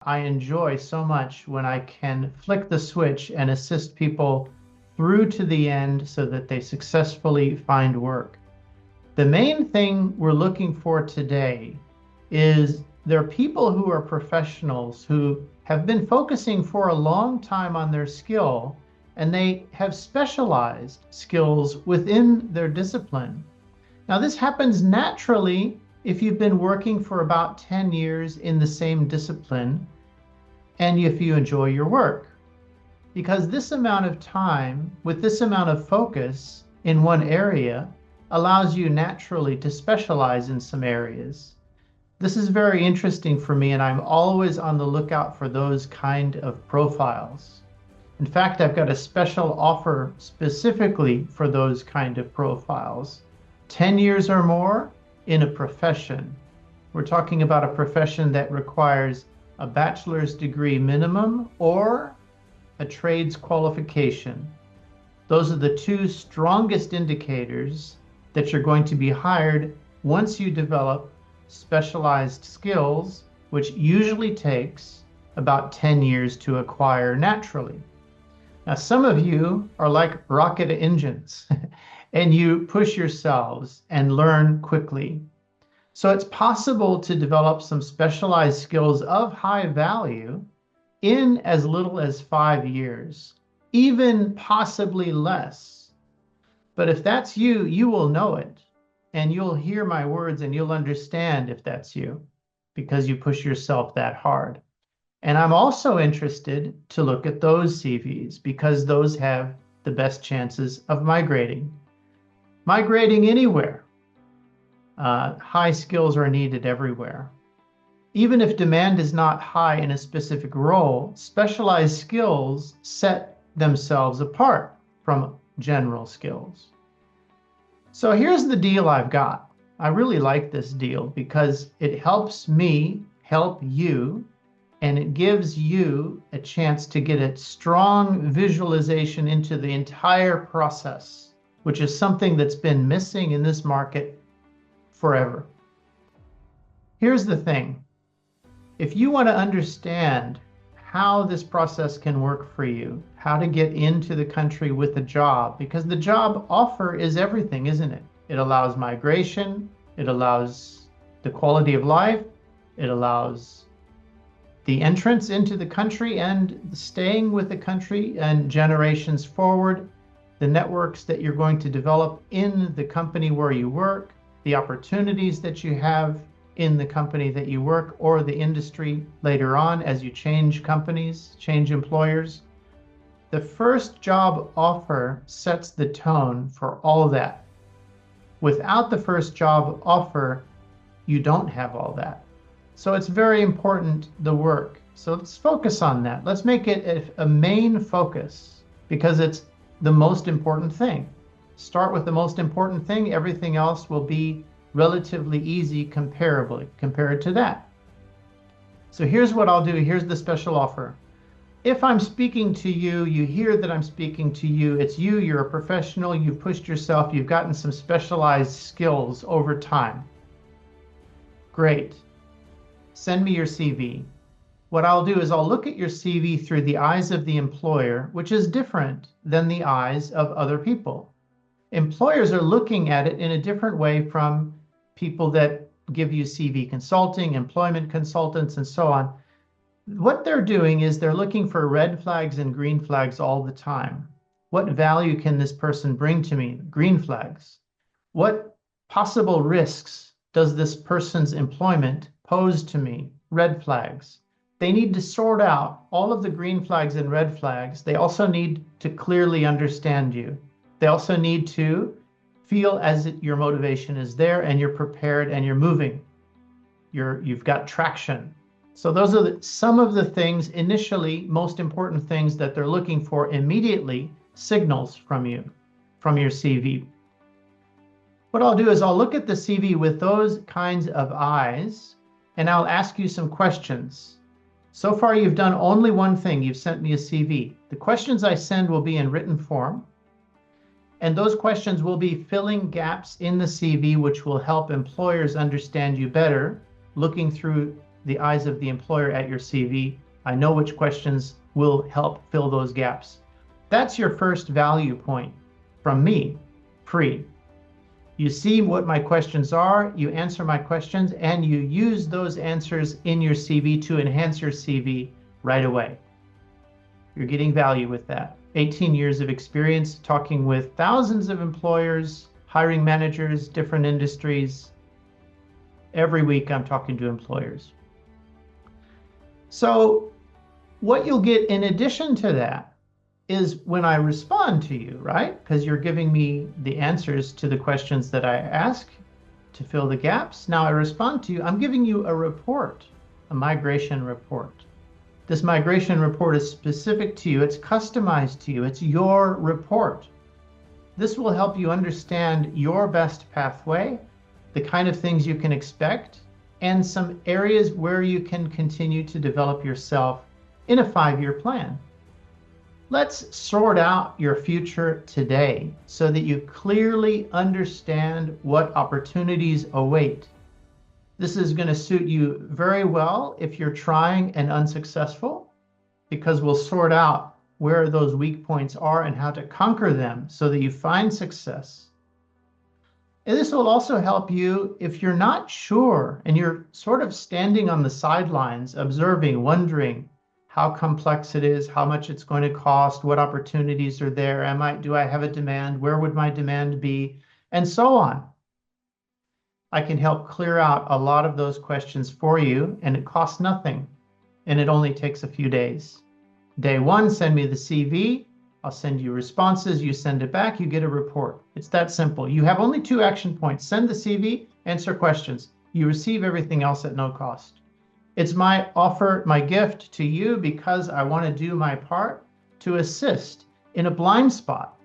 I enjoy so much when I can flick the switch and assist people through to the end so that they successfully find work. The main thing we're looking for today is there are people who are professionals who have been focusing for a long time on their skill, and they have specialized skills within their discipline. Now, this happens naturally if you've been working for about 10 years in the same discipline and if you enjoy your work. Because this amount of time with this amount of focus in one area allows you naturally to specialize in some areas. This is very interesting for me, and I'm always on the lookout for those kind of profiles. In fact, I've got a special offer specifically for those kind of profiles. 10 years or more in a profession. We're talking about a profession that requires a bachelor's degree minimum or a trades qualification. Those are the two strongest indicators that you're going to be hired once you develop specialized skills, which usually takes about 10 years to acquire naturally. Now, some of you are like rocket engines and you push yourselves and learn quickly. So it's possible to develop some specialized skills of high value in as little as 5 years, even possibly less. But if that's you, you will know it, and you'll hear my words and you'll understand if that's you, because you push yourself that hard. And I'm also interested to look at those CVs because those have the best chances of migrating. Migrating anywhere. High skills are needed everywhere. Even if demand is not high in a specific role, specialized skills set themselves apart from general skills. So here's the deal I've got. I really like this deal because it helps me help you, and it gives you a chance to get a strong visualization into the entire process, which is something that's been missing in this market forever. Here's the thing. If you want to understand how this process can work for you, how to get into the country with a job, because the job offer is everything, isn't it? It allows migration, it allows the quality of life, it allows the entrance into the country and staying with the country and generations forward, the networks that you're going to develop in the company where you work, the opportunities that you have in the company that you work or the industry later on as you change companies, change employers. The first job offer sets the tone for all of that. Without the first job offer, you don't have all that. So it's very important, the work. So let's focus on that. Let's make it a main focus because it's the most important thing. Start with the most important thing. Everything else will be relatively easy comparably compared to that. So here's what I'll do. Here's the special offer. If I'm speaking to you, you hear that I'm speaking to you, it's you, you're a professional, you've pushed yourself, you've gotten some specialized skills over time. Great. Send me your CV. What I'll do is I'll look at your CV through the eyes of the employer, which is different than the eyes of other people. Employers are looking at it in a different way from people that give you CV consulting, employment consultants, and so on. What they're doing is they're looking for red flags and green flags all the time. What value can this person bring to me? Green flags. What possible risks does this person's employment pose to me? Red flags. They need to sort out all of the green flags and red flags. They also need to clearly understand you. They also need to feel as your motivation is there and you're prepared and you're moving. You've got traction. So those are some of the things, initially, most important things that they're looking for immediately, signals from you, from your CV. What I'll do is I'll look at the CV with those kinds of eyes, and I'll ask you some questions. So far, you've done only one thing. You've sent me a CV. The questions I send will be in written form. And those questions will be filling gaps in the CV, which will help employers understand you better, looking through the eyes of the employer at your CV. I know which questions will help fill those gaps. That's your first value point from me, free. You see what my questions are, you answer my questions, and you use those answers in your CV to enhance your CV right away. You're getting value with that. 18 years of experience talking with thousands of employers, hiring managers, different industries. Every week I'm talking to employers. So what you'll get in addition to that is when I respond to you, right? Because you're giving me the answers to the questions that I ask to fill the gaps. Now I respond to you, I'm giving you a report, a migration report. This migration report is specific to you, it's customized to you, it's your report. This will help you understand your best pathway, the kind of things you can expect, and some areas where you can continue to develop yourself in a 5-year plan. Let's sort out your future today so that you clearly understand what opportunities await. This is going to suit you very well if you're trying and unsuccessful, because we'll sort out where those weak points are and how to conquer them so that you find success. And this will also help you if you're not sure and you're sort of standing on the sidelines, observing, wondering how complex it is, how much it's going to cost, what opportunities are there, do I have a demand, where would my demand be, and so on. I can help clear out a lot of those questions for you, and it costs nothing, and it only takes a few days. Day 1, send me the CV. I'll send you responses. You send it back. You get a report. It's that simple. You have only 2 action points. Send the CV, answer questions. You receive everything else at no cost. It's my offer, my gift to you because I want to do my part to assist in a blind spot.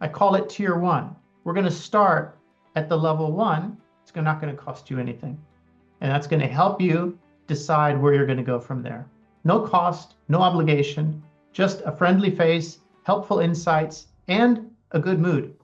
I call it Tier 1. We're going to start at the level 1. It's not going to cost you anything. And that's going to help you decide where you're going to go from there. No cost, no obligation, just a friendly face, helpful insights, and a good mood.